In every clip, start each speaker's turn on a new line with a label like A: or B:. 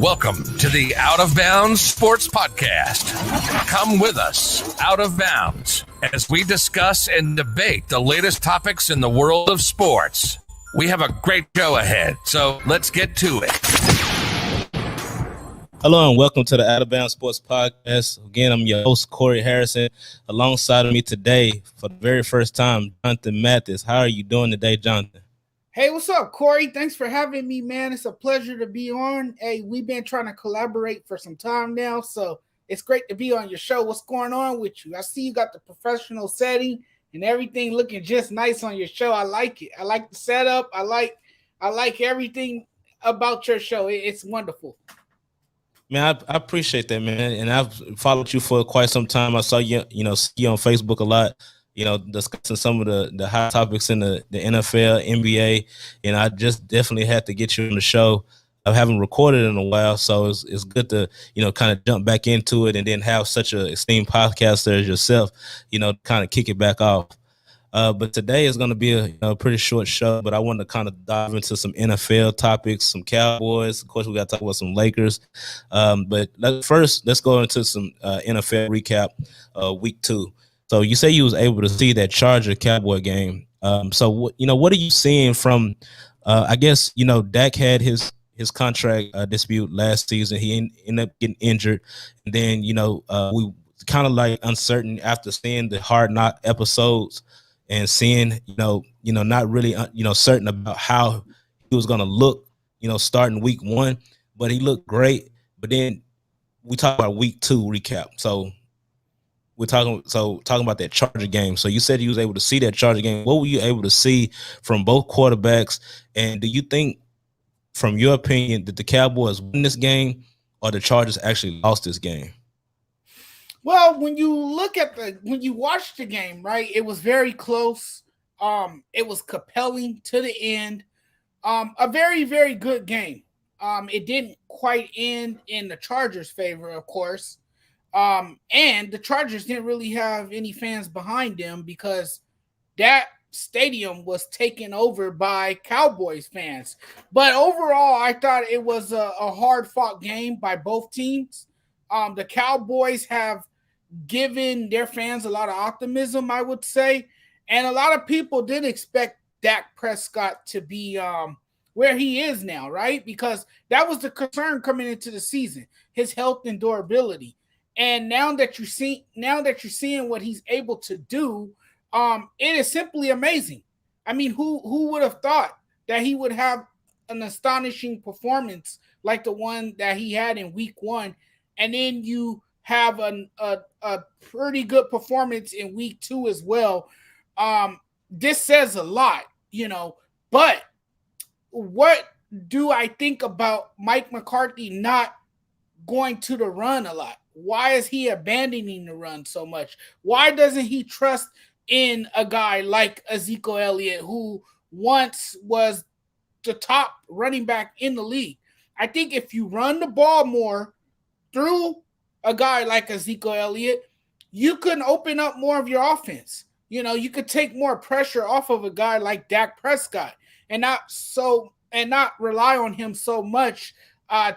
A: Welcome to the Out of Bounds Sports Podcast. Come with us, Out of Bounds, as we discuss and debate the latest topics in the world of sports. We have a great show ahead, so let's get to it.
B: Hello and welcome to the Out of Bounds Sports Podcast. Again, I'm your host, Corey Harrison. Alongside of me today, for the very first time, Jonathan Mathis. How are you doing today, Jonathan?
C: Hey, what's up, Corey? Thanks for having me, man. It's a pleasure to be on. Hey, we've been trying to collaborate for some time now, so it's great to be on your show. What's going on with you? I see you got the professional setting and everything looking just nice on your show. I like it. I like the setup. I like everything about your show. It's wonderful.
B: Man, I appreciate that, man. And I've followed you for quite some time. I saw you, see you on Facebook a lot, discussing some of the hot topics in the NFL, NBA. And I just definitely had to get you on the show. I haven't recorded in a while, so it's good to, kind of jump back into it and then have such an esteemed podcaster as yourself, kind of kick it back off. But today is going to be a pretty short show, but I want to kind of dive into some NFL topics, some Cowboys. Of course, we got to talk about some Lakers. But first, let's go into some NFL recap, week 2. So you say you was able to see that Charger-Cowboy game. So, what are you seeing from, I guess, Dak had his contract dispute last season. He ended up getting injured. And then, we kind of like uncertain after seeing the Hard Knock episodes and seeing, not really, certain about how he was going to look, starting week 1. But he looked great. But then we talk about week 2 recap. So we're talking about that Charger game. So you said you was able to see that Charger game. What were you able to see from both quarterbacks? And do you think, from your opinion, that the Cowboys win this game or the Chargers actually lost this game?
C: Well, when you watch the game, right, it was very close. It was compelling to the end. A very, very good game. It didn't quite end in the Chargers' favor, of course. And the Chargers didn't really have any fans behind them because that stadium was taken over by Cowboys fans. But overall, I thought it was a hard-fought game by both teams. The Cowboys have given their fans a lot of optimism, I would say. And a lot of people did expect Dak Prescott to be where he is now, right? Because that was the concern coming into the season, his health and durability. And now that you're seeing what he's able to do, it is simply amazing. I mean, who would have thought that he would have an astonishing performance like the one that he had in week 1, and then you have a pretty good performance in week 2 as well. This says a lot, but what do I think about Mike McCarthy not going to the run a lot? Why is he abandoning the run so much? Why doesn't he trust in a guy like Ezekiel Elliott, who once was the top running back in the league? I think if you run the ball more through a guy like Ezekiel Elliott, you can open up more of your offense. You could take more pressure off of a guy like Dak Prescott and not rely on him so much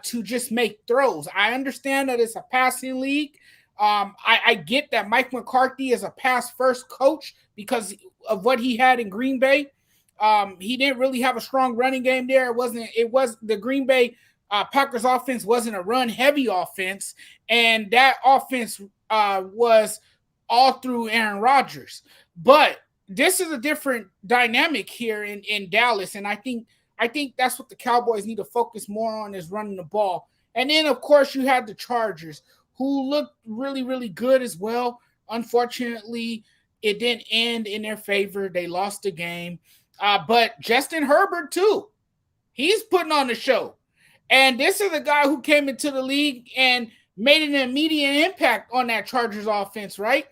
C: to just make throws. I understand that it's a passing league. I get that Mike McCarthy is a pass-first coach because of what he had in Green Bay. He didn't really have a strong running game there. The Green Bay Packers offense wasn't a run-heavy offense, and that offense was all through Aaron Rodgers. But this is a different dynamic here in Dallas, and I think that's what the Cowboys need to focus more on, is running the ball. And then, of course, you had the Chargers, who looked really, really good as well. Unfortunately, it didn't end in their favor. They lost the game. But Justin Herbert, too, he's putting on the show. And this is a guy who came into the league and made an immediate impact on that Chargers offense, right?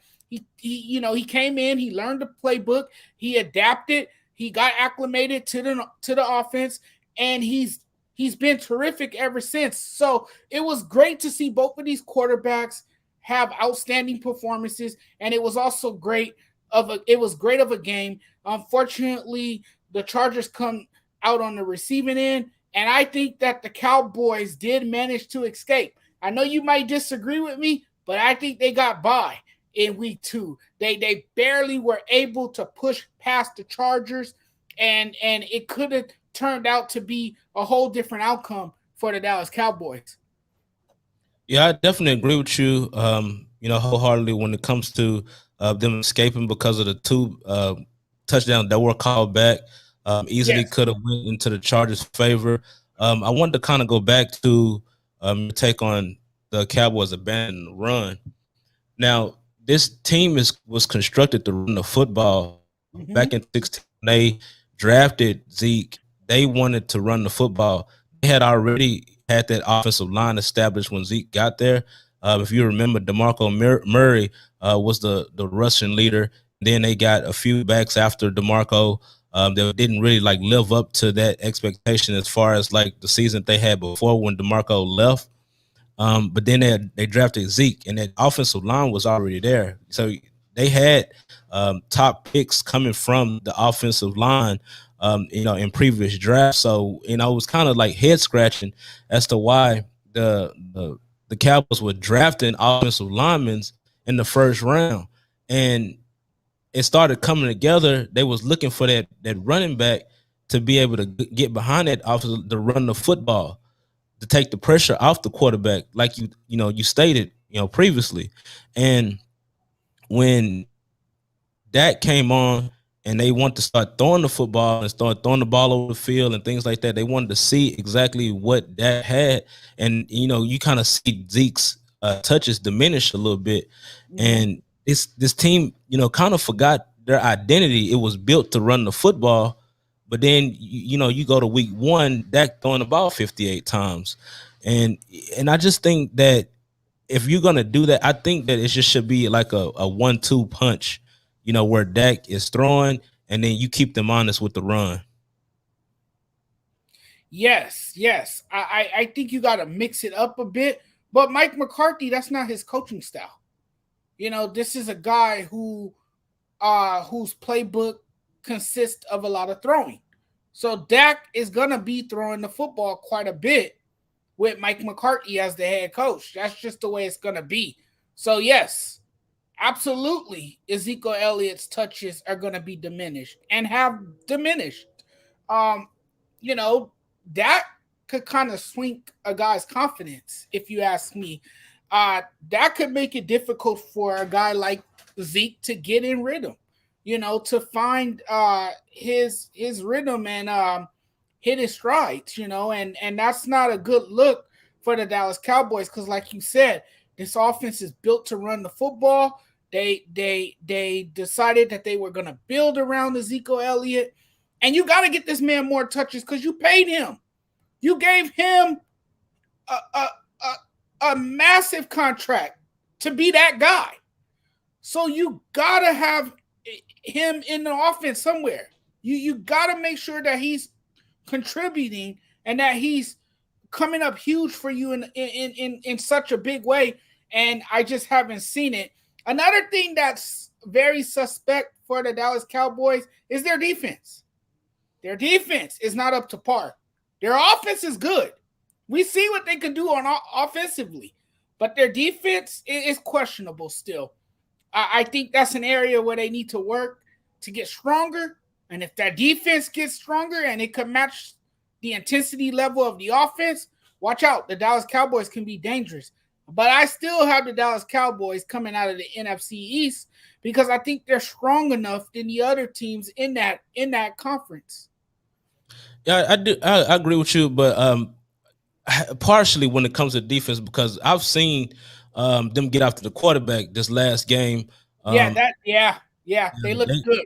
C: He came in, he learned the playbook, he adapted, he got acclimated to the offense, and he's been terrific ever since. So it was great to see both of these quarterbacks have outstanding performances, and it was also great of a game. Unfortunately, the Chargers come out on the receiving end And I think that the Cowboys did manage to escape. I know you might disagree with me, but I think they got by in week 2. They barely were able to push past the Chargers, and it could have turned out to be a whole different outcome for the Dallas Cowboys.
B: Yeah, I definitely agree with you. Wholeheartedly when it comes to them escaping because of the 2 touchdowns that were called back. Easily could have went into the Chargers' favor. I wanted to kind of go back to take on the Cowboys abandoning the run. Now, this team was constructed to run the football. Back in 16, they drafted Zeke. They wanted to run the football. They had already had that offensive line established when Zeke got there. If you remember, DeMarco Murray was the rushing leader. Then they got a few backs after DeMarco that didn't really like live up to that expectation as far as like the season they had before when DeMarco left. But then they drafted Zeke, and that offensive line was already there. So they had top picks coming from the offensive line, in previous drafts. So, it was kind of like head scratching as to why the Cowboys were drafting offensive linemen in the first round. And it started coming together. They was looking for that running back to be able to get behind that offense to run the football, to take the pressure off the quarterback, like you stated, previously. And when that came on and they want to start throwing the football and start throwing the ball over the field and things like that, they wanted to see exactly what that had. And, you kind of see Zeke's touches diminish a little bit. And this team, kind of forgot their identity. It was built to run the football. But then, you go to week 1, Dak throwing the ball 58 times. And I just think that if you're going to do that, I think that it just should be like a 1-2 punch, where Dak is throwing and then you keep them honest with the run.
C: Yes. I think you got to mix it up a bit. But Mike McCarthy, that's not his coaching style. This is a guy whose playbook consists of a lot of throwing. So Dak is going to be throwing the football quite a bit with Mike McCarthy as the head coach. That's just the way it's going to be. So, yes, absolutely, Ezekiel Elliott's touches are going to be diminished and have diminished. That could kind of swing a guy's confidence, if you ask me. That could make it difficult for a guy like Zeke to get in rhythm, to find his rhythm and hit his strides, and that's not a good look for the Dallas Cowboys because, like you said, this offense is built to run the football. They decided that they were going to build around Ezekiel Elliott, and you got to get this man more touches because you paid him. You gave him a massive contract to be that guy. So you got to have him in the offense somewhere. You got to make sure that he's contributing and that he's coming up huge for you in such a big way. And I just haven't seen it. Another thing that's very suspect for the Dallas Cowboys is their defense. Their defense is not up to par. Their offense is good. We see what they can do on offensively, but their defense is questionable still. I think that's an area where they need to work to get stronger. And if that defense gets stronger and it can match the intensity level of the offense, watch out. The Dallas Cowboys can be dangerous. But I still have the Dallas Cowboys coming out of the NFC East because I think they're strong enough than the other teams in that conference.
B: Yeah, I do. I agree with you, but partially when it comes to defense, because I've seen them get after the quarterback this last game.
C: They look good.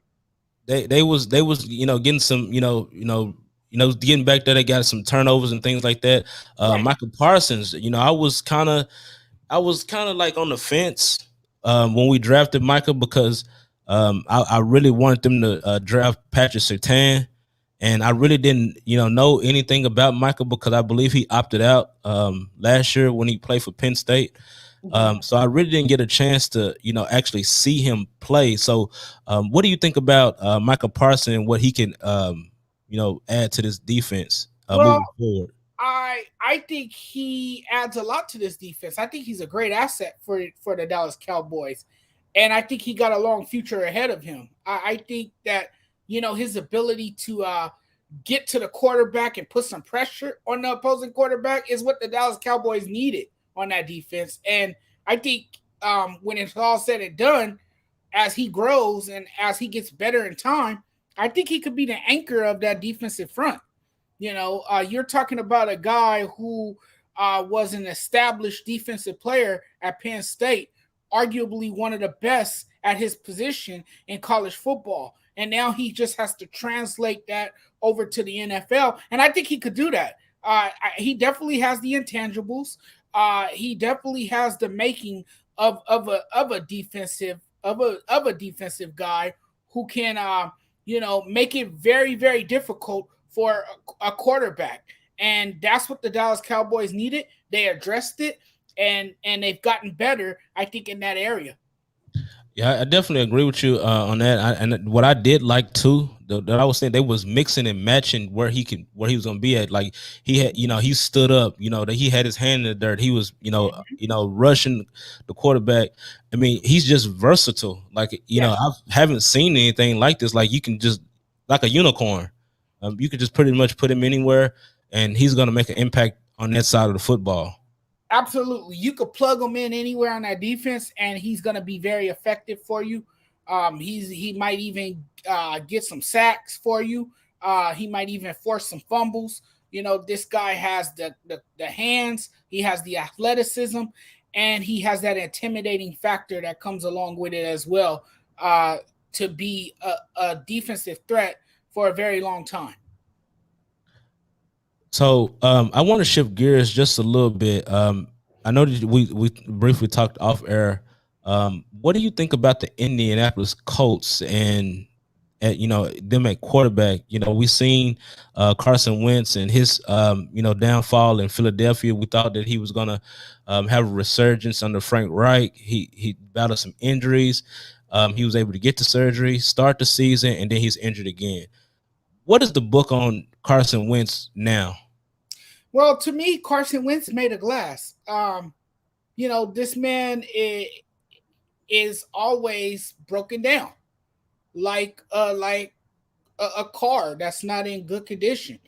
B: They was getting some getting back there. They got some turnovers and things like that. Right. Michael Parsons, I was kind of like on the fence when we drafted Michael because I really wanted them to draft Patrick Surtain. And I really didn't, know anything about Michael because I believe he opted out last year when he played for Penn State. So I really didn't get a chance to, actually see him play. So what do you think about Michael Parsons and what he can, add to this defense?
C: Well,
B: moving forward?
C: I think he adds a lot to this defense. I think he's a great asset for the Dallas Cowboys, and I think he got a long future ahead of him. I think that his ability to get to the quarterback and put some pressure on the opposing quarterback is what the Dallas Cowboys needed on that defense. And I think when it's all said and done, as he grows and as he gets better in time, I think he could be the anchor of that defensive front. You're talking about a guy who was an established defensive player at Penn State, arguably one of the best at his position in college football. And now he just has to translate that over to the NFL. And I think he could do that. He definitely has the intangibles. He definitely has the making of a defensive guy who can make it very, very difficult for a quarterback. And that's what the Dallas Cowboys needed. They addressed it, and they've gotten better, I think, in that area.
B: Yeah, I definitely agree with you on that. And what I did like too, that I was saying, they was mixing and matching where he was gonna be at. Like he had, he stood up, that he had his hand in the dirt. He was, rushing the quarterback. I mean, he's just versatile. Like I haven't seen anything like this. Like you can just like a unicorn. You can just pretty much put him anywhere, and he's gonna make an impact on that side of the football.
C: Absolutely. You could plug him in anywhere on that defense, and he's going to be very effective for you. He might even get some sacks for you. He might even force some fumbles. This guy has the hands, he has the athleticism, and he has that intimidating factor that comes along with it as well, to be a defensive threat for a very long time.
B: So I want to shift gears just a little bit. I know that we briefly talked off air. What do you think about the Indianapolis Colts and them at quarterback? We seen Carson Wentz and his downfall in Philadelphia. We thought that he was gonna have a resurgence under Frank Reich. He battled some injuries. He was able to get to surgery, start the season, and then he's injured again. What is the book on Carson Wentz now?
C: Well, to me, Carson Wentz made of glass. This man is always broken down, like a car that's not in good condition.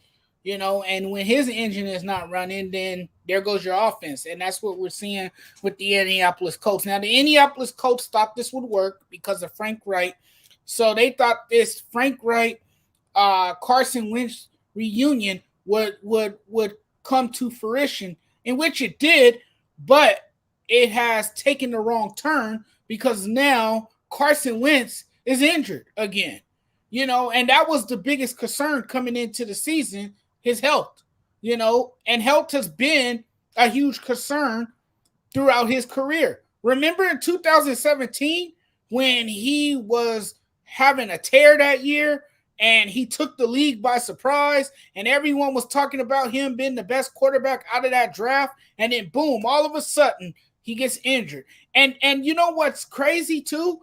C: And when his engine is not running, then there goes your offense, and that's what we're seeing with the Indianapolis Colts. Now, the Indianapolis Colts thought this would work because of Frank Reich, so they thought this Frank Reich Carson Wentz reunion would come to fruition, in which it did, but it has taken the wrong turn because now Carson Wentz is injured again. And that was the biggest concern coming into the season, his health, and health has been a huge concern throughout his career. Remember in 2017 when he was having a tear that year and he took the league by surprise and everyone was talking about him being the best quarterback out of that draft, and then boom, all of a sudden he gets injured. And you know what's crazy too,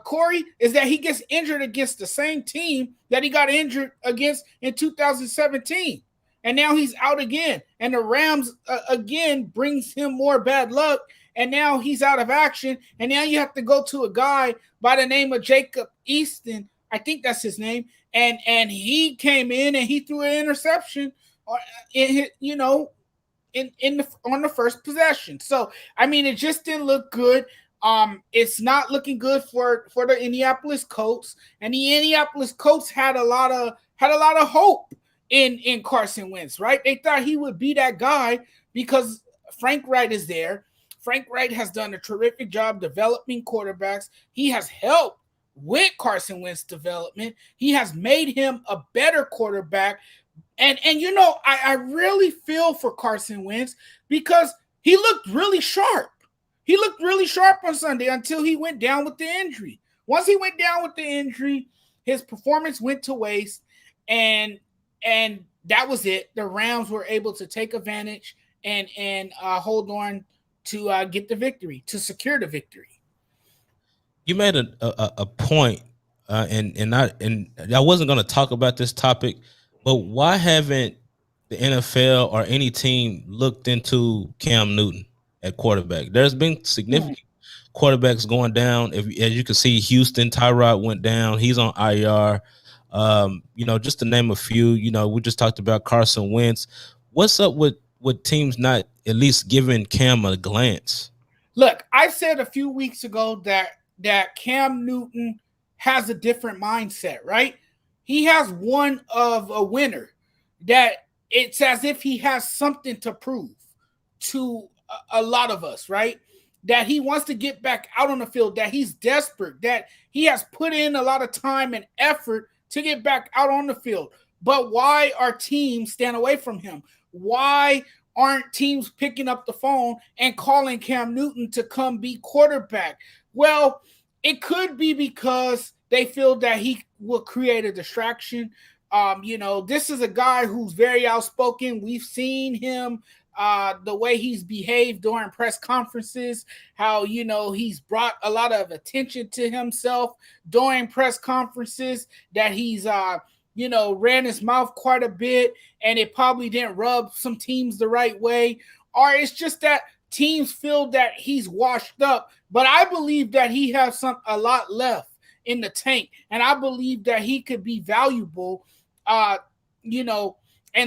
C: Corey, is that he gets injured against the same team that he got injured against in 2017. And now he's out again. And the Rams, again, brings him more bad luck. And now he's out of action. And now you have to go to a guy by the name of Jacob Easton. I think that's his name. And he came in and he threw an interception on the first possession. So, I mean, it just didn't look good. It's not looking good for the Indianapolis Colts, and the Indianapolis Colts had a lot of hope in Carson Wentz, right? They thought he would be that guy because Frank Reich is there. Frank Reich has done a terrific job developing quarterbacks. He has helped with Carson Wentz development. He has made him a better quarterback. And I really feel for Carson Wentz because he looked really sharp. He looked really sharp on Sunday until he went down with the injury. Once he went down with the injury, his performance went to waste, and that was it. The Rams were able to take advantage and hold on to get the victory, to secure the victory.
B: You made a point, and I wasn't going to talk about this topic, but why haven't the NFL or any team looked into Cam Newton at quarterback. There's been significant quarterbacks going down. As you can see, Houston, Tyrod went down. He's on IR. Just to name a few. We just talked about Carson Wentz. What's up with teams not at least giving Cam a glance?
C: Look, I said a few weeks ago that Cam Newton has a different mindset, right? He has one of a winner, that it's as if he has something to prove to a lot of us, right? That he wants to get back out on the field, that he's desperate, that he has put in a lot of time and effort to get back out on the field. But why are teams staying away from him? Why aren't teams picking up the phone and calling Cam Newton to come be quarterback? Well, it could be because they feel that he will create a distraction. This is a guy who's very outspoken. We've seen him, the way he's behaved during press conferences, how, he's brought a lot of attention to himself during press conferences, that he's, ran his mouth quite a bit, and it probably didn't rub some teams the right way. Or it's just that teams feel that he's washed up. But I believe that he has a lot left in the tank, and I believe that he could be valuable, and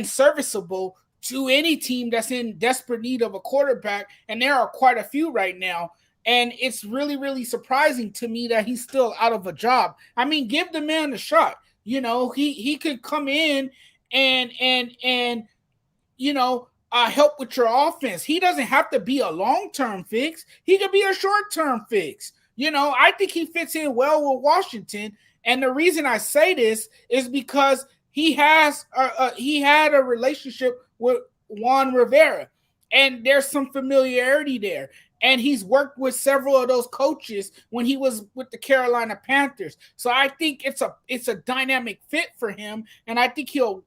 C: serviceable to any team that's in desperate need of a quarterback, and there are quite a few right now. And it's really, really surprising to me that he's still out of a job. I mean, give the man a shot. He could come in and help with your offense. He doesn't have to be a long-term fix. He could be a short-term fix. I think he fits in well with Washington. And the reason I say this is because he had a relationship with Juan Rivera, and there's some familiarity there. And he's worked with several of those coaches when he was with the Carolina Panthers. So I think it's a dynamic fit for him, and I think he'll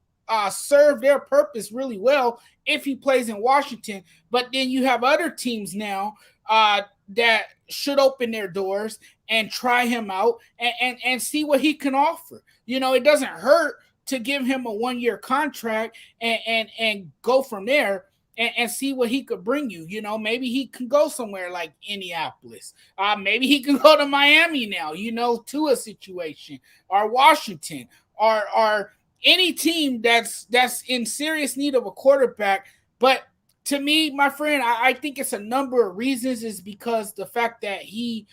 C: serve their purpose really well if he plays in Washington. But then you have other teams now that should open their doors and try him out and see what he can offer. It doesn't hurt to give him a 1-year contract and go from there and see what he could bring you. Maybe he can go somewhere like Indianapolis. Maybe he can go to Miami now, to a situation, or Washington, or any team that's in serious need of a quarterback. But to me, my friend, I think it's a number of reasons. Is because the fact that he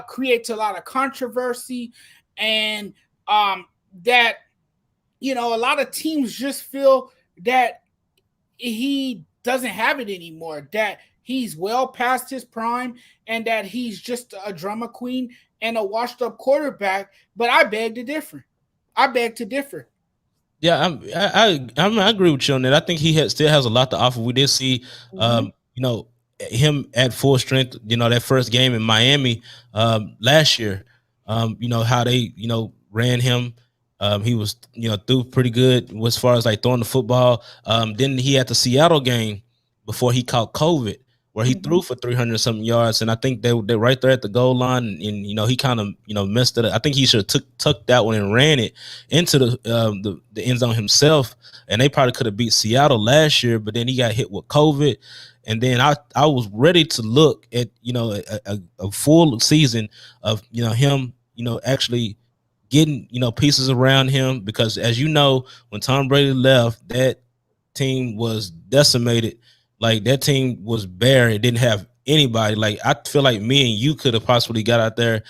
C: creates a lot of controversy, and that, a lot of teams just feel that he doesn't have it anymore, that he's well past his prime, and that he's just a drama queen and a washed up quarterback. But I beg to differ.
B: Yeah, I agree with you on that. I think he still has a lot to offer. We did see, him at full strength. That first game in Miami last year. How they ran him. He was threw pretty good as far as like throwing the football. Then he had the Seattle game before he caught COVID, where he threw for 300 something yards, and I think they're right there at the goal line, and he kind of messed it up. I think he should have tucked that one and ran it into the end zone himself, and they probably could have beat Seattle last year. But then he got hit with COVID, and then I was ready to look at a full season of him actually getting pieces around him, because as when Tom Brady left, that team was decimated. Like, that team was bare. It didn't have anybody. Like, I feel like me and you could have possibly got out there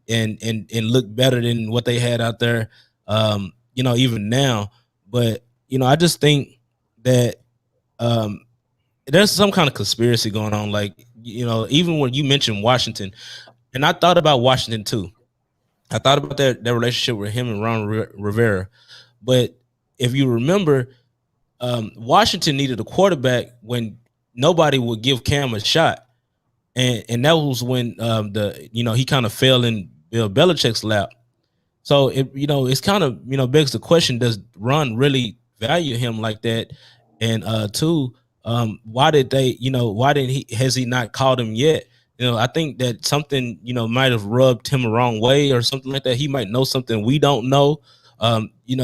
B: and looked better than what they had out there, even now. But, I just think that there's some kind of conspiracy going on. Like, even when you mentioned Washington, and I thought about Washington too. I thought about that relationship with him and Ron Rivera. But if you remember, Washington needed a quarterback when nobody would give Cam a shot, and that was when he kind of fell in Bill Belichick's lap. So it's kind of begs the question: does Ron really value him like that? And two, why did they has he not called him yet? I think that something might have rubbed him the wrong way or something like that. He might know something we don't know, We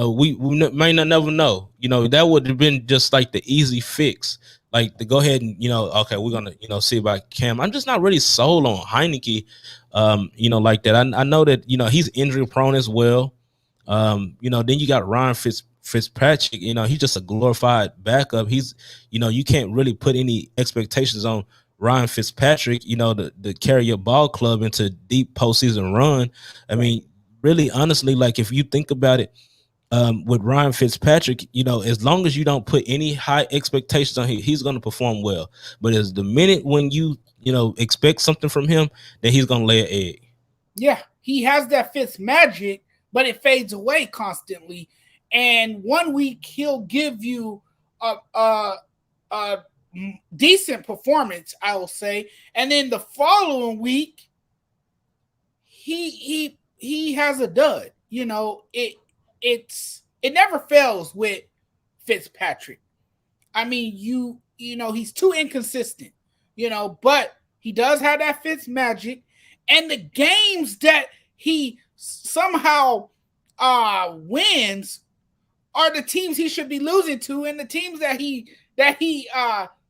B: may not never know. That would have been just like the easy fix, like to go ahead and okay, we're gonna see about Cam. I'm just not really sold on Heineke, like that. I know that he's injury prone as well. Then you got Ryan Fitzpatrick. He's just a glorified backup. He's you can't really put any expectations on Ryan Fitzpatrick, to carry your ball club into deep postseason run. I mean, really, honestly, like if you think about it, with Ryan Fitzpatrick, as long as you don't put any high expectations on him, he's going to perform well. But as the minute when you expect something from him, then he's going to lay an egg.
C: Yeah, he has that Fitz magic, but it fades away constantly. And 1 week he'll give you a decent performance, I will say, and then the following week he has a dud. It never fails with Fitzpatrick. I mean, he's too inconsistent, but he does have that Fitz magic, and the games that he somehow wins are the teams he should be losing to, and the teams that he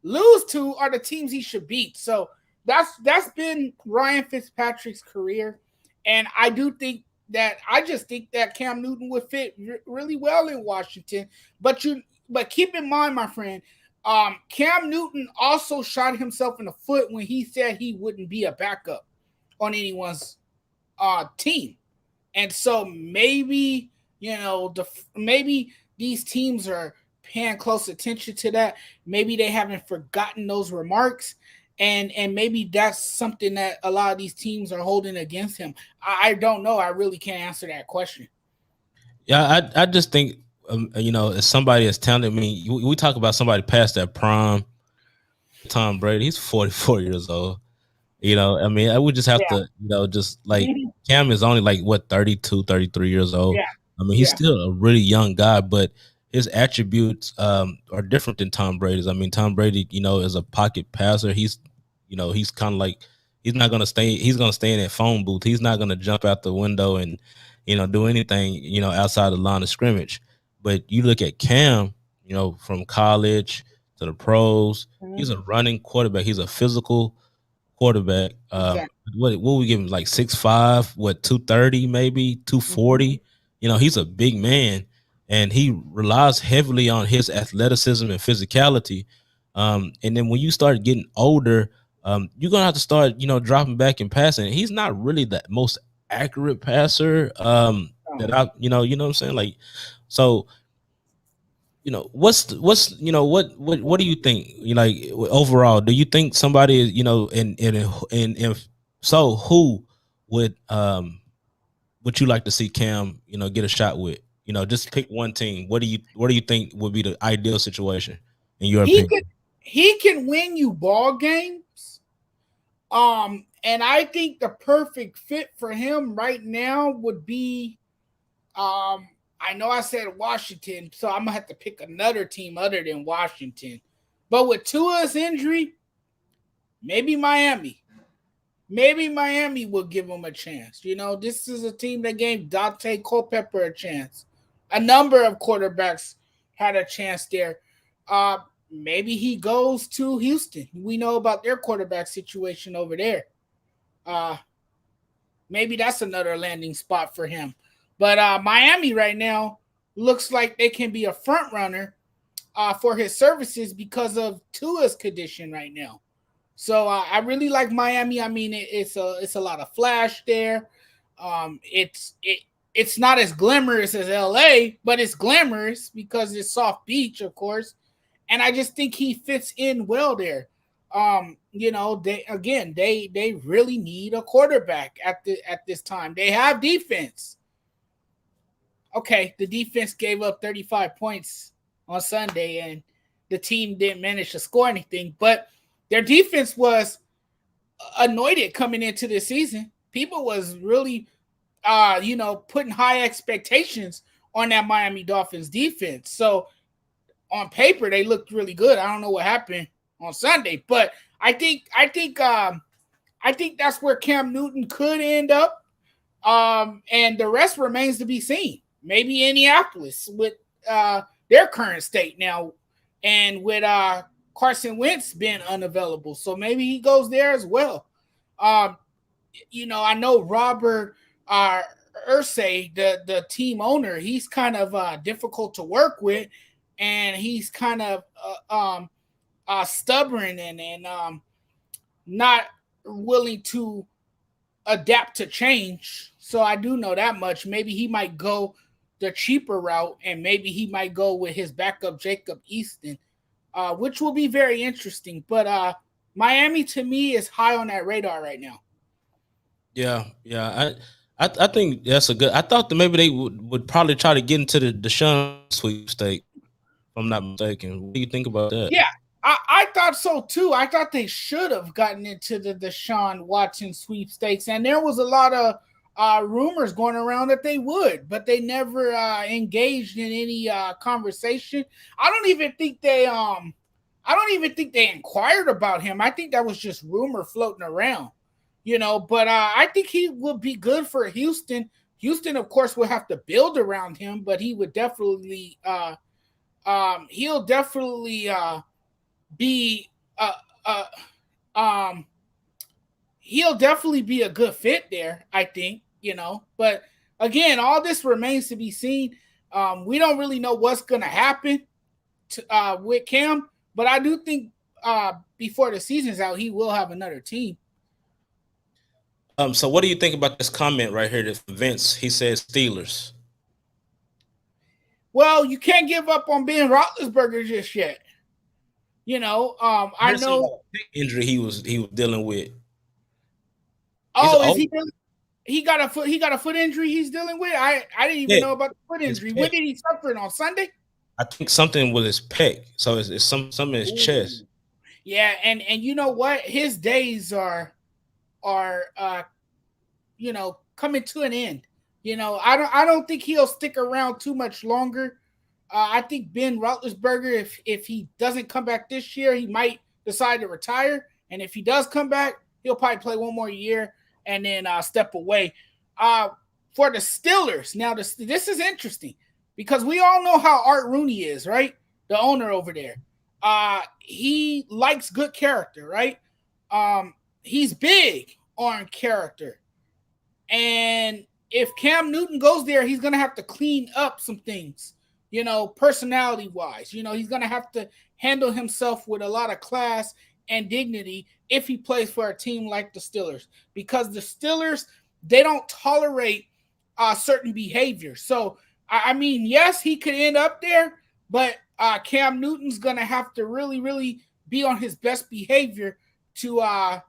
C: lose to are the teams he should beat. So that's been Ryan Fitzpatrick's career, and I just think that Cam Newton would fit really well in Washington. But keep in mind, my friend, Cam Newton also shot himself in the foot when he said he wouldn't be a backup on anyone's team, and so maybe maybe these teams are paying close attention to that. Maybe they haven't forgotten those remarks. And maybe that's something that a lot of these teams are holding against him. I don't know. I really can't answer that question.
B: Yeah, I just think, as somebody that's talented, I mean, we talk about somebody past that prime. Tom Brady, he's 44 years old. I mean, I would just have to, just like Cam is only like, 32, 33 years old.
C: Yeah.
B: I mean, he's still a really young guy, but his attributes are different than Tom Brady's. I mean, Tom Brady, is a pocket passer. He's kind of like, he's going to stay in that phone booth. He's not going to jump out the window and, do anything, outside the line of scrimmage. But you look at Cam, from college to the pros, he's a running quarterback. He's a physical quarterback. Exactly. What we give him, like 6'5", 230, maybe 240. He's a big man, and he relies heavily on his athleticism and physicality. And then when you start getting older, you're gonna have to start, dropping back and passing. He's not really the most accurate passer. That I, you know what I'm saying? Like, so, what do you think? Like, overall, do you think somebody is, and if so, who would you like to see Cam, get a shot with? Just pick one team. What do you think would be the ideal situation in your opinion?
C: He can win you ball games. And I think the perfect fit for him right now would be, I know I said Washington, so I'm gonna have to pick another team other than Washington. But with Tua's injury, maybe Miami. Maybe Miami will give him a chance. This is a team that gave Dante Culpepper a chance. A number of quarterbacks had a chance there. Maybe he goes to Houston. We know about their quarterback situation over there. Maybe that's another landing spot for him. But Miami right now looks like they can be a front runner for his services because of Tua's condition right now. So I really like Miami. I mean, it's a lot of flash there. It's not as glamorous as LA, but it's glamorous because it's soft beach, of course. And I just think he fits in well there. They really need a quarterback at this time. They have defense. Okay, the defense gave up 35 points on Sunday, and the team didn't manage to score anything. But their defense was anointed coming into the season. People was really, putting high expectations on that Miami Dolphins defense. So on paper, they looked really good. I don't know what happened on Sunday, but I think that's where Cam Newton could end up. And the rest remains to be seen. maybe Indianapolis with their current state now, and with Carson Wentz being unavailable. So maybe he goes there as well. Um, I know Robert Ursay, the team owner, he's kind of difficult to work with, and he's kind of stubborn and not willing to adapt to change. So I do know that much. Maybe he might go the cheaper route, and maybe he might go with his backup Jacob Easton, which will be very interesting. But Miami, to me, is high on that radar right now.
B: Yeah. I think that's a good. I thought that maybe they would probably try to get into the Deshaun sweepstake, if I'm not mistaken. What do you think about that?
C: Yeah, I thought so too. I thought they should have gotten into the Deshaun Watson sweepstakes, and there was a lot of rumors going around that they would, but they never engaged in any conversation. I don't even think they inquired about him. I think that was just rumor floating around, But I think he would be good for Houston. Houston, of course, will have to build around him, but he would definitely he'll definitely be he'll definitely be a good fit there, I think, But again, all this remains to be seen. We don't really know what's going to happen with Cam, but I do think before the season's out, he will have another team.
B: So what do you think about this comment right here from Vince? He says Steelers.
C: Well, you can't give up on Ben Roethlisberger just yet. I know
B: injury he was dealing with.
C: Oh, is he got a foot injury he's dealing with? I didn't even know about the foot injury. When did he suffer it? On Sunday?
B: I think something with his pec. So it's something in his chest.
C: Yeah, and you know what? His days are coming to an end. I don't think he'll stick around too much longer. I think Ben Roethlisberger, if he doesn't come back this year, he might decide to retire. And if he does come back, he'll probably play one more year and then step away. For the Steelers, now this is interesting because we all know how Art Rooney is, right? The owner over there. He likes good character, right? He's big on character. And if Cam Newton goes there, he's going to have to clean up some things, personality-wise. He's going to have to handle himself with a lot of class and dignity if he plays for a team like the Steelers. Because the Steelers, they don't tolerate certain behavior. So, I mean, yes, he could end up there, but Cam Newton's going to have to really, really be on his best behavior to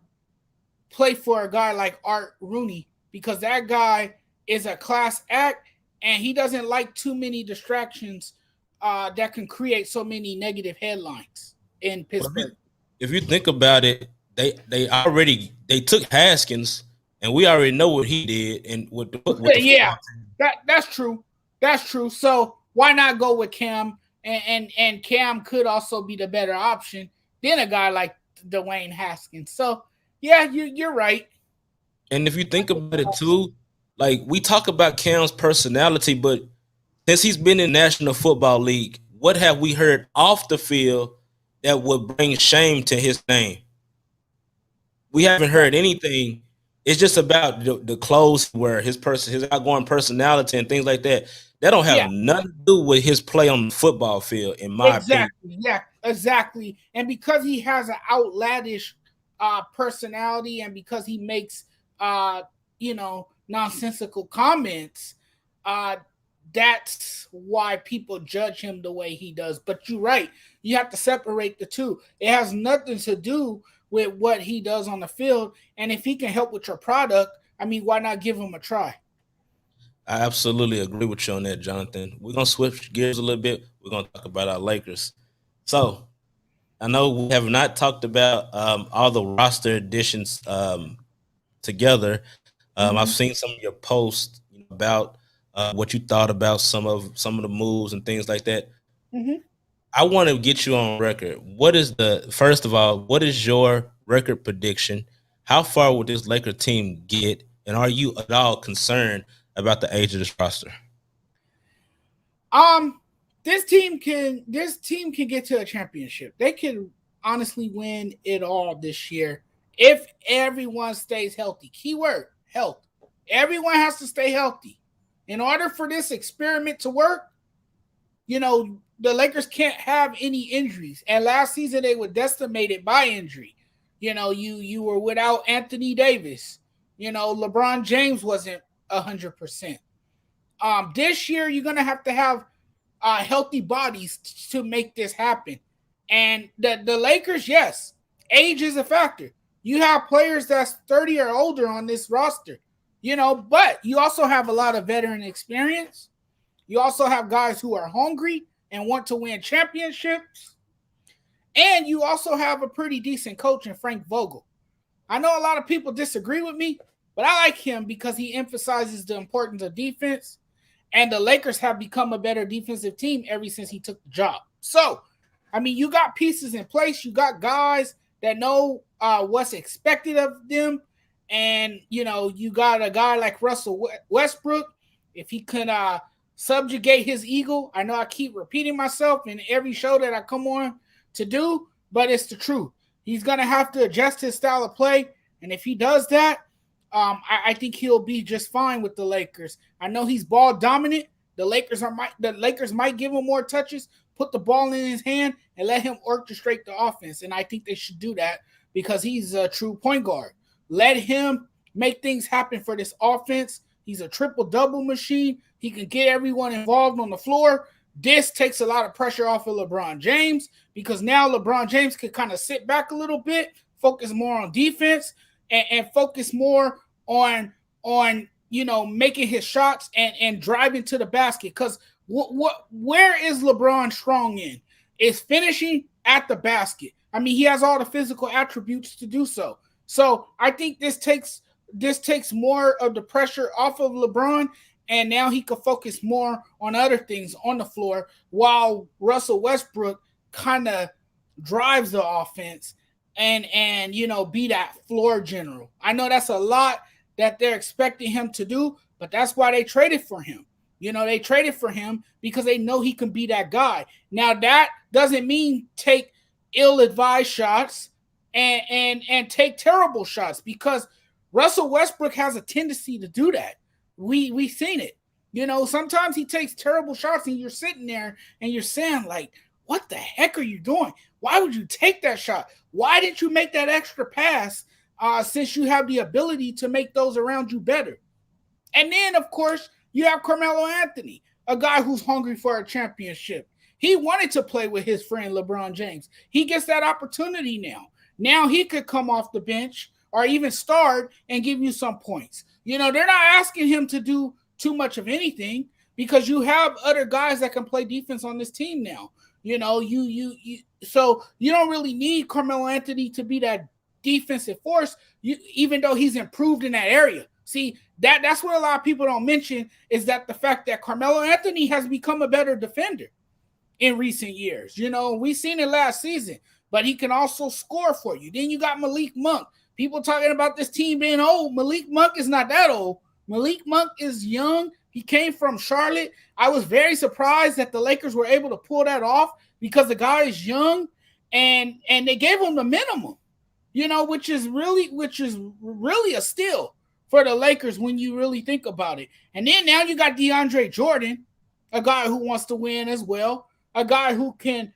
C: play for a guy like Art Rooney, because that guy is a class act and he doesn't like too many distractions that can create so many negative headlines in Pittsburgh.
B: If you think about it, they took Haskins and we already know what he did and with
C: that's true. That's true. So why not go with Cam? And Cam could also be the better option than a guy like Dwayne Haskins. So yeah, you're right.
B: And if you think about it too, like we talk about Cam's personality, but since he's been in National Football League, what have we heard off the field that would bring shame to his name? We haven't heard anything. It's just about the clothes he wears, his outgoing personality and things like that. That don't have nothing to do with his play on the football field, in my opinion.
C: Yeah, exactly. And because he has an outlandish personality, and because he makes nonsensical comments, that's why people judge him the way he does. But you're right. You have to separate the two. It has nothing to do with what he does on the field. And if he can help with your product, I mean, why not give him a try?
B: I absolutely agree with you on that, Jonathan. We're going to switch gears a little bit. We're going to talk about our Lakers. So I know we have not talked about all the roster additions together. I've seen some of your posts about what you thought about some of the moves and things like that.
C: Mm-hmm.
B: I want to get you on record. What is your record prediction? How far will this Laker team get? And are you at all concerned about the age of this roster?
C: This team can get to a championship. They can honestly win it all this year if everyone stays healthy. Keyword, health. Everyone has to stay healthy. In order for this experiment to work, the Lakers can't have any injuries. And last season they were decimated by injury. You were without Anthony Davis. LeBron James wasn't 100%. This year you're gonna have to have healthy bodies to make this happen. And the Lakers, yes, age is a factor. You have players that's 30 or older on this roster, but you also have a lot of veteran experience. You also have guys who are hungry and want to win championships. And you also have a pretty decent coach in Frank Vogel. I know a lot of people disagree with me, but I like him because he emphasizes the importance of defense. And the Lakers have become a better defensive team ever since he took the job. So, you got pieces in place. You got guys that know what's expected of them. And, you got a guy like Russell Westbrook. If he can subjugate his ego, I know I keep repeating myself in every show that I come on to do, but it's the truth. He's going to have to adjust his style of play. And if he does that, I think he'll be just fine with the Lakers. I know he's ball dominant. The Lakers might give him more touches, put the ball in his hand, and let him orchestrate the offense. And I think they should do that because he's a true point guard. Let him make things happen for this offense. He's a triple-double machine. He can get everyone involved on the floor. This takes a lot of pressure off of LeBron James because now LeBron James can kind of sit back a little bit, focus more on defense, and focus more on making his shots and driving to the basket. Because where is LeBron strong in? It's finishing at the basket. He has all the physical attributes to do so. So I think this takes more of the pressure off of LeBron, and now he can focus more on other things on the floor while Russell Westbrook kind of drives the offense and be that floor general. I know that's a lot that they're expecting him to do, but that's why they traded for him. They traded for him because they know he can be that guy. Now, that doesn't mean take ill-advised shots and take terrible shots, because Russell Westbrook has a tendency to do that. We've seen it. Sometimes he takes terrible shots and you're sitting there and you're saying, like, what the heck are you doing? Why would you take that shot? Why didn't you make that extra pass since you have the ability to make those around you better? And then, of course, you have Carmelo Anthony, a guy who's hungry for a championship. He wanted to play with his friend LeBron James. He gets that opportunity now. Now he could come off the bench or even start and give you some points. They're not asking him to do too much of anything because you have other guys that can play defense on this team now. So you don't really need Carmelo Anthony to be that defensive force, even though he's improved in that area. See, that's what a lot of people don't mention, is that the fact that Carmelo Anthony has become a better defender in recent years. We've seen it last season, but he can also score for you. Then you got Malik Monk. People talking about this team being old. Malik Monk is not that old. Malik Monk is young. He came from Charlotte. I was very surprised that the Lakers were able to pull that off because the guy is young and they gave him the minimum, which is really a steal for the Lakers when you really think about it. And then now you got DeAndre Jordan, a guy who wants to win as well, a guy who can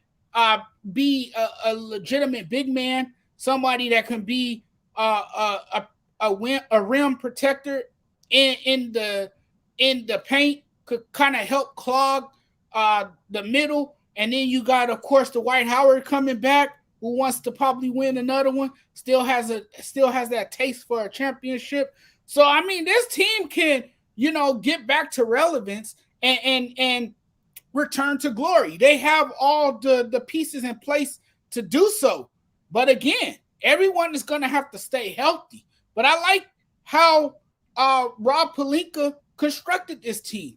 C: be a legitimate big man, somebody that can be a rim protector in the paint, could kind of help clog the middle. And then you got, of course, the Dwight Howard coming back, who wants to probably win another one. Still has that taste for a championship. So this team can get back to relevance and return to glory. They have all the pieces in place to do so. But again, everyone is going to have to stay healthy. But I like how Rob Pelinka constructed this team.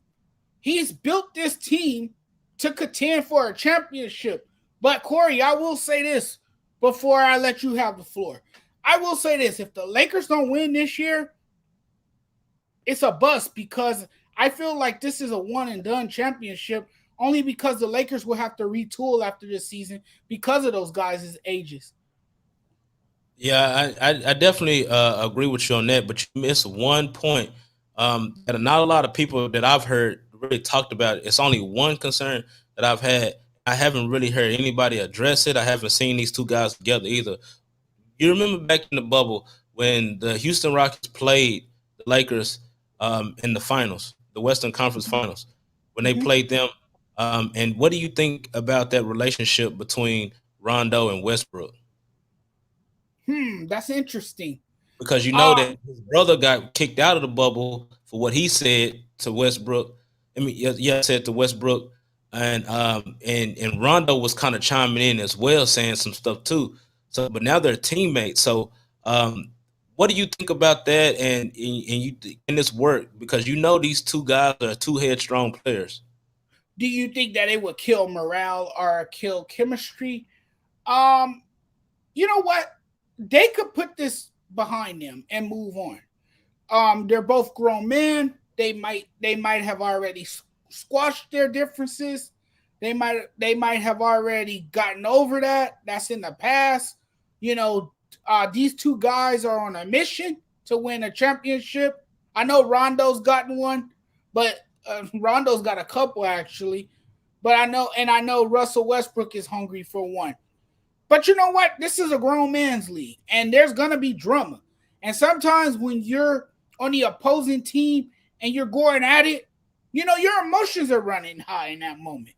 C: He's built this team to contend for a championship. But Corey, I will say this before I let you have the floor. I will say this: if the Lakers don't win this year, it's a bust, because I feel like this is a one and done championship only because the Lakers will have to retool after this season because of those guys' ages.
B: Yeah, I definitely agree with you on that, but you missed one point that not a lot of people that I've heard really talked about. It's only one concern that I've had. I haven't really heard anybody address it. I haven't seen these two guys together either. You remember back in the bubble when the Houston Rockets played the Lakers in the finals, the Western Conference Finals, when they played them. And what do you think about that relationship between Rondo and Westbrook?
C: That's interesting.
B: Because you know that his brother got kicked out of the bubble for what he said to Westbrook. I mean, yeah, said to Westbrook, and Rondo was kind of chiming in as well, saying some stuff too. So, but now they're teammates. So, what do you think about that? And you in this work because you know these two guys are two headstrong players.
C: Do you think that it would kill morale or kill chemistry? You know what? They could put this behind them and move on. They're both grown men. They might have already squashed their differences. They might have already gotten over that. That's in the past. You know, these two guys are on a mission to win a championship. I know Rondo's gotten one, but Rondo's got a couple actually. But I know Russell Westbrook is hungry for one. But you know what? This is a grown man's league, and there's going to be drama. And sometimes when you're on the opposing team and you're going at it, you know, your emotions are running high in that moment.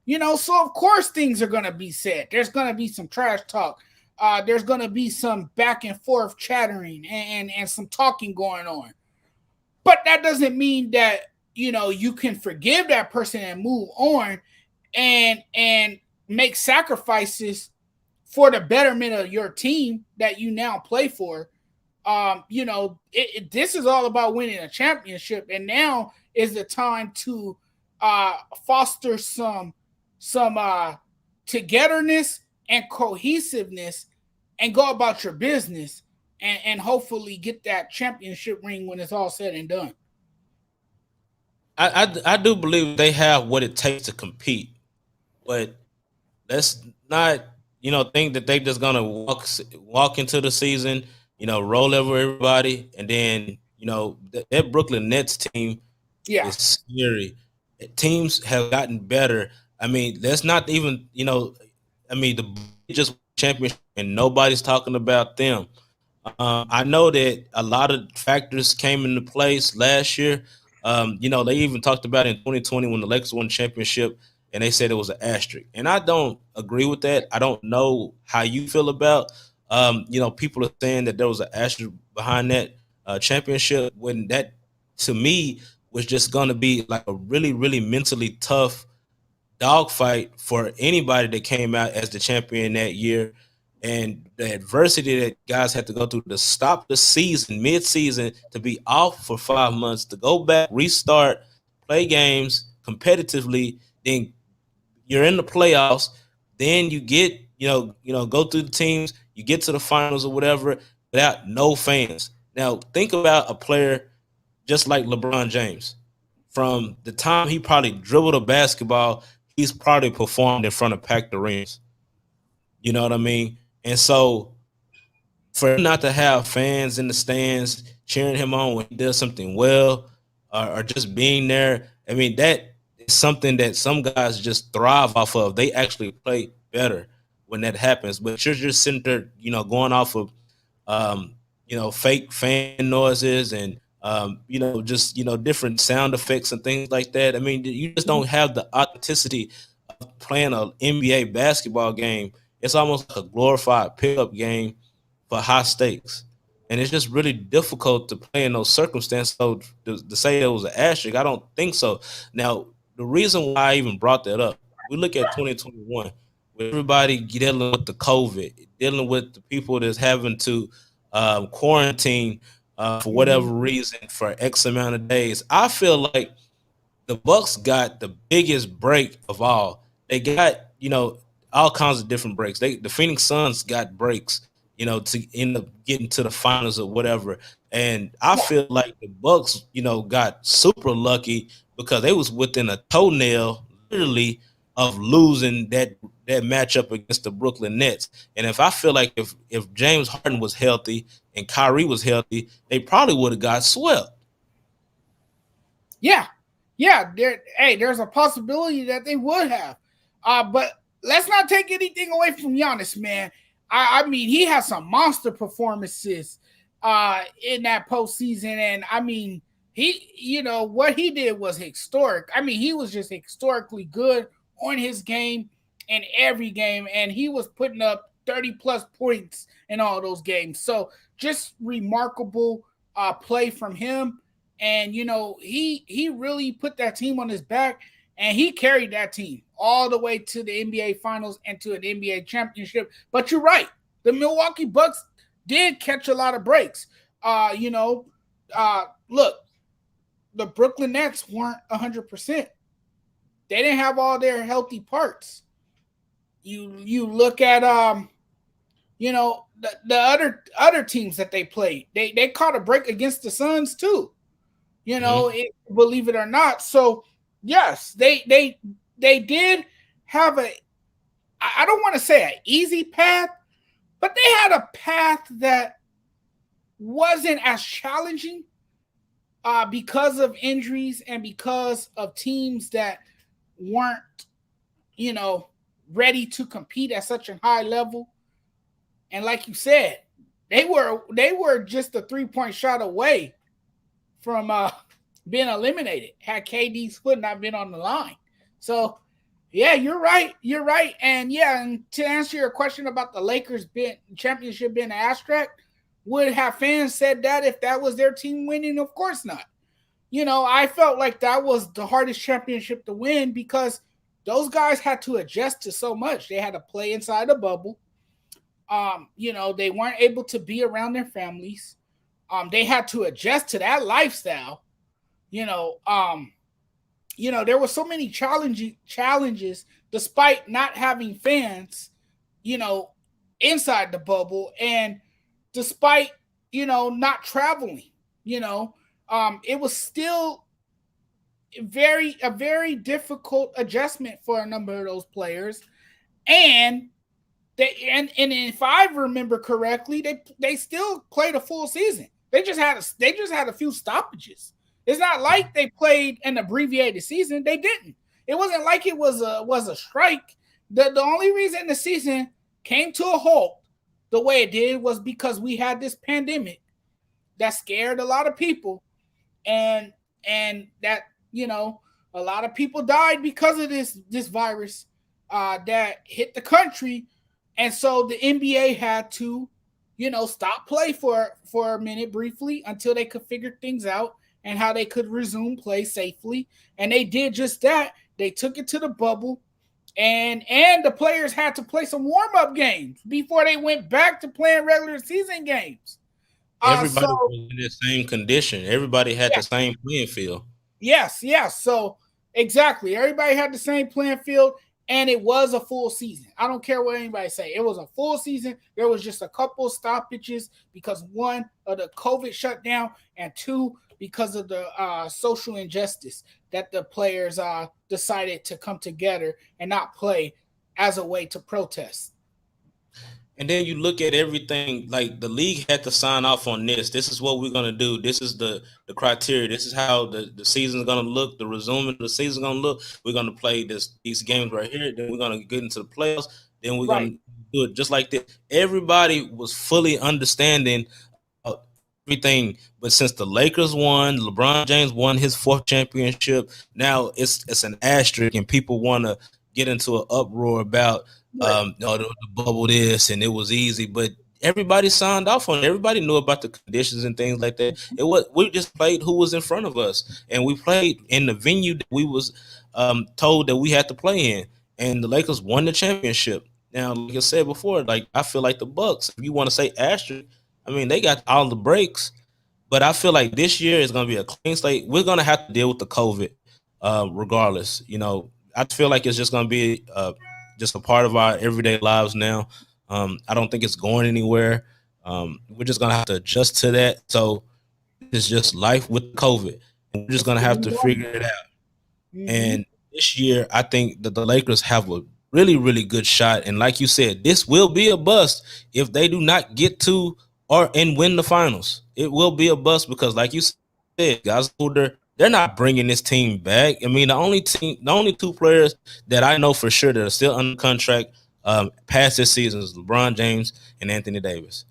C: You know, so of course things are going to be said. There's going to be some trash talk. There's going to be some back and forth chattering and some talking going on. But that doesn't mean that, you know, you can forgive that person and move on and make sacrifices for the betterment of your team that you now play for. You know, this is all about winning a championship, and now is the time to foster some togetherness and cohesiveness and go about your business and hopefully get that championship ring when it's all said and done.
B: I do believe they have what it takes to compete, but let's not think that they just gonna walk into the season, roll over everybody, and then that Brooklyn Nets team is scary. Teams have gotten better. I mean, that's not even the just championship and nobody's talking about them. I know that a lot of factors came into place last year. They even talked about in 2020 when the Lakers won the championship, and they said it was an asterisk. And I don't agree with that. I don't know how you feel about, people are saying that there was an asterisk behind that championship when that, to me, was just going to be like a really, really mentally tough dogfight for anybody that came out as the champion that year. And the adversity that guys had to go through to stop the season, mid-season, to be off for 5 months, to go back, restart, play games competitively, then you're in the playoffs, then you get, go through the teams, you get to the finals or whatever without no fans. Now, think about a player just like LeBron James. From the time he probably dribbled a basketball, he's probably performed in front of packed arenas. You know what I mean? And so for him not to have fans in the stands cheering him on when he does something well or just being there, I mean, that is something that some guys just thrive off of. They actually play better when that happens. But you're just sitting there, going off of, fake fan noises and, different sound effects and things like that. I mean, you just don't have the authenticity of playing an NBA basketball game. It's almost like a glorified pickup game for high stakes. And it's just really difficult to play in those circumstances. So to say it was an asterisk, I don't think so. Now, the reason why I even brought that up, we look at 2021, with everybody dealing with the COVID, dealing with the people that's having to quarantine for whatever reason for X amount of days. I feel like the Bucks got the biggest break of all. They got, all kinds of different breaks. The Phoenix Suns got breaks, to end up getting to the finals or whatever. And I feel like the Bucks, got super lucky because they was within a toenail literally of losing that matchup against the Brooklyn Nets. And if I feel like if James Harden was healthy and Kyrie was healthy, they probably would have got swept.
C: Yeah. There's a possibility that they would have. But let's not take anything away from Giannis, man. I mean, he has some monster performances in that postseason. And I mean, what he did was historic. I mean, he was just historically good on his game in every game. And he was putting up 30 plus points in all those games. So just remarkable play from him. And, he really put that team on his back, and he carried that team all the way to the NBA Finals and to an NBA championship. But you're right. The Milwaukee Bucks did catch a lot of breaks. Look, the Brooklyn Nets weren't 100%. They didn't have all their healthy parts. You look at, the other teams that they played. They caught a break against the Suns too. Believe it or not. So yes, they did have I don't want to say an easy path, but they had a path that wasn't as challenging because of injuries and because of teams that weren't, ready to compete at such a high level. And like you said, they were just a 3-point shot away from being eliminated had KD's foot not been on the line. So, yeah, you're right. And to answer your question about the Lakers championship being an abstract, would have fans said that if that was their team winning? Of course not. I felt like that was the hardest championship to win because those guys had to adjust to so much. They had to play inside a bubble. They weren't able to be around their families. They had to adjust to that lifestyle. There were so many challenges despite not having fans, inside the bubble, and despite, not traveling, it was still a very difficult adjustment for a number of those players. And if I remember correctly, they still played a full season. They just had a few stoppages. It's not like they played an abbreviated season. They didn't. It wasn't like it was a strike. The only reason the season came to a halt the way it did was because we had this pandemic that scared a lot of people, and that a lot of people died because of this virus that hit the country, and so the NBA had to stop play for a minute briefly until they could figure things out and how they could resume play safely. And they did just that. They took it to the bubble, and the players had to play some warm-up games before they went back to playing regular season games.
B: Everybody was in the same condition. Everybody had the same playing field.
C: Yes. So exactly. Everybody had the same playing field. And it was a full season. I don't care what anybody say. It was a full season. There was just a couple stoppages because, one, of the COVID shutdown, and two, because of the social injustice that the players decided to come together and not play as a way to protest.
B: And then you look at everything, like the league had to sign off on this. This is what we're going to do. This is the criteria. This is how the season is going to look. The resuming of the season is going to look. We're going to play these games right here. Then we're going to get into the playoffs. Then we're going to do it just like this. Everybody was fully understanding everything. But since the Lakers won, LeBron James won his 4th championship, now it's an asterisk, and people want to get into an uproar about the bubble this, and it was easy, but everybody signed off on it. Everybody knew about the conditions and things like that. We just played who was in front of us, and we played in the venue that we was told that we had to play in, and the Lakers won the championship. Now, like I said before, like I feel like the Bucks, if you want to say asterisk, I mean, they got all the breaks, but I feel like this year is going to be a clean slate. We're going to have to deal with the COVID regardless. I feel like it's just going to be just a part of our everyday lives now. I don't think it's going anywhere. We're just going to have to adjust to that. So it's just life with COVID. We're just going to have to figure it out. Mm-hmm. And this year, I think that the Lakers have a really, really good shot. And like you said, this will be a bust if they do not get to and win the finals. It will be a bust because, like you said, guys older, they're not bringing this team back. I mean, the only two players that I know for sure that are still under contract past this season is LeBron James and Anthony Davis.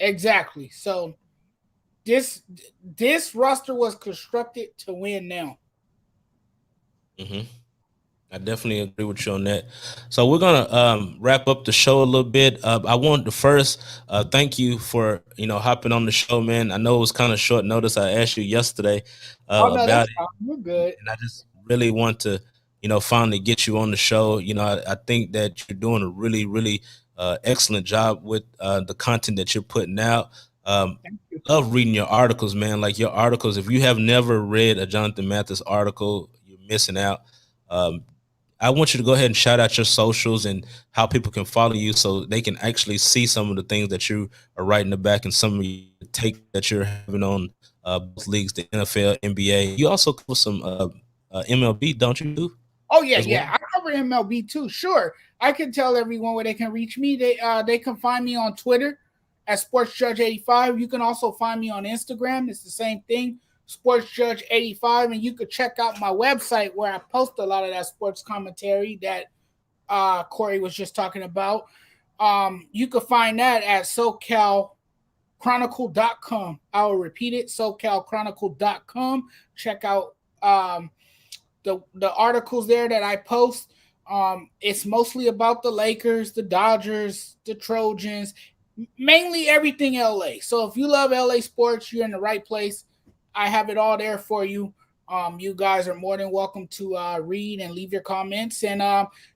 C: Exactly. So this roster was constructed to win now.
B: Mm-hmm. I definitely agree with you on that. So we're gonna wrap up the show a little bit. I want to first thank you for hopping on the show, man. I know it was kind of short notice. I asked you yesterday about it.
C: You're good.
B: And I just really want to finally get you on the show. I think that you're doing a really, really excellent job with the content that you're putting out. Love reading your articles, man. Like your articles, if you have never read a Jonathan Mathis article, you're missing out. I want you to go ahead and shout out your socials and how people can follow you so they can actually see some of the things that you are writing about and some of the take that you're having on both leagues, the NFL, NBA. You also cover some MLB, don't you?
C: Oh, yeah, yeah. I cover MLB too. Sure. I can tell everyone where they can reach me. They can find me on Twitter at SportsJudge85. You can also find me on Instagram. It's the same thing. SportsJudge85, and you could check out my website where I post a lot of that sports commentary that Corey was just talking about. You could find that at SoCalChronicle.com. I'll repeat it, SoCalChronicle.com. Check out the articles there that I post. It's mostly about the Lakers, the Dodgers, the Trojans, mainly everything LA. So if you love LA sports, you're in the right place. I have it all there for you. You guys are more than welcome to read and leave your comments. And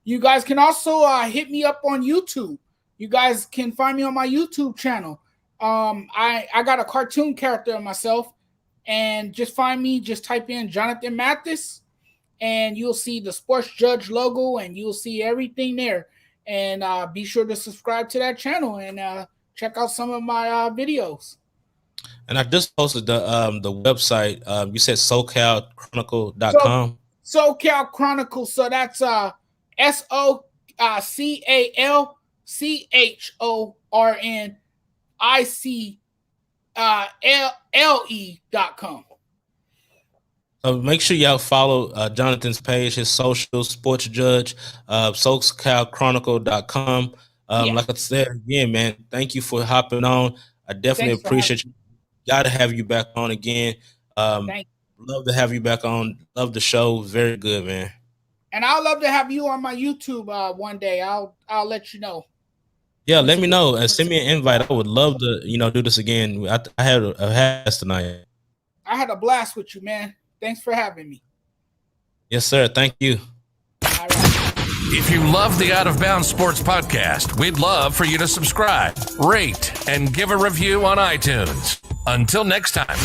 C: you guys can also hit me up on YouTube. You guys can find me on my YouTube channel. I got a cartoon character of myself. And just find me. Just type in Jonathan Mathis. And you'll see the Sports Judge logo. And you'll see everything there. And be sure to subscribe to that channel. And check out some of my videos.
B: And I just posted the website. You said SoCalChronicle.com.
C: SoCal Chronicle. So that's SoCalChornicle.com.
B: So make sure y'all follow Jonathan's page, his social, Sports Judge, SoCalChronicle.com. Like I said again, man, thank you for hopping on. I definitely appreciate you. Got to have you back on again. Love to have you back on. Love the show. Very good, man.
C: And I'd love to have you on my YouTube one day. I'll let you know.
B: Yeah, let me know and send me an invite. I would love to, do this again. I had a blast tonight.
C: I had a blast with you, man. Thanks for having me.
B: Yes, sir. Thank you.
C: All right.
A: If you love the Out of Bounds Sports Podcast, we'd love for you to subscribe, rate, and give a review on iTunes. Until next time.